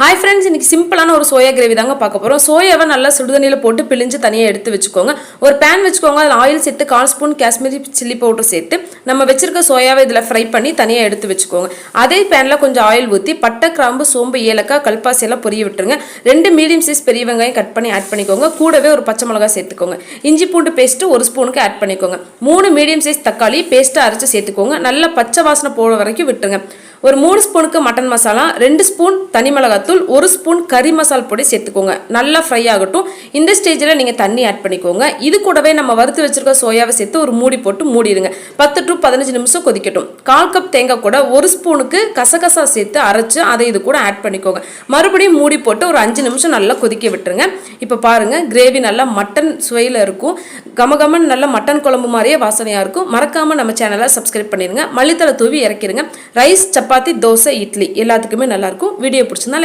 Hi friends, இன்னைக்கு சிம்பிளான ஒரு சோயா கிரேவி தாங்க பார்க்க போகிறோம். சோயாவை நல்லா சுடுதண்ணியில் போட்டு பிழிஞ்சு தனியாக எடுத்து வச்சுக்கோங்க. ஒரு பேன் வச்சுக்கோங்க. அதில் ஆயில் சேர்த்து 1/4 ஸ்பூன் காஷ்மீரி சில்லி பவுடர் சேர்த்து நம்ம வச்சிருக்க சோயாவை இதில் ஃப்ரை பண்ணி தனியாக எடுத்து வச்சுக்கோங்க. அதே பேனில் கொஞ்சம் ஆயில் ஊற்றி பட்டை, கிராம்பு, சோம்பு, ஏலக்காய், கல்பாசி எல்லாம் பொரிய விட்டுருங்க. 2 மீடியம் சைஸ் பெரிய வெங்காயம் கட் பண்ணி ஆட் பண்ணிக்கோங்க. கூடவே ஒரு பச்சை மிளகாய் சேர்த்துக்கோங்க. இஞ்சி பூண்டு பேஸ்ட்டு 1 ஸ்பூனுக்கு ஆட் பண்ணிக்கோங்க. 3 மீடியம் சைஸ் தக்காளி பேஸ்ட்டாக அரைச்சி சேர்த்துக்கோங்க. நல்லா பச்சை வாசனை போகிற வரைக்கும் விட்டுருங்க. ஒரு 3 ஸ்பூனுக்கு மட்டன் மசாலா, 2 ஸ்பூன் தனி மிளகாத்தூள், 1 ஸ்பூன் கறி மசால் பொடி சேர்த்துக்கோங்க. நல்லா ஃப்ரை ஆகட்டும். இந்த ஸ்டேஜில் நீங்கள் தண்ணி ஆட் பண்ணிக்கோங்க. இது கூடவே நம்ம வறுத்து வச்சிருக்க சோயாவை சேர்த்து ஒரு மூடி போட்டு மூடிடுங்க. 10 to 15 நிமிஷம் கொதிக்கட்டும். 1/4 கப் தேங்காய் கூட 1 ஸ்பூனுக்கு கசகசா சேர்த்து அரைச்சு அதை இது கூட ஆட் பண்ணிக்கோங்க. மறுபடியும் மூடி போட்டு ஒரு 5 நிமிஷம் நல்லா கொதிக்க விட்டுருங்க. இப்போ பாருங்க, கிரேவி நல்லா மட்டன் சுவையில் இருக்கும். கமகமன் நல்ல மட்டன் குழம்பு மாதிரியே வாசனையாக இருக்கும். மறக்காம நம்ம சேனலை சப்ஸ்கிரைப் பண்ணிடுங்க. மல்லித்தலை தூவி இறக்கிடுங்க. ரைஸ், சப்பாத்தி, தோசை, இட்லி எல்லாத்துக்குமே நல்லா இருக்கும். வீடியோ பிடிச்சிருந்தா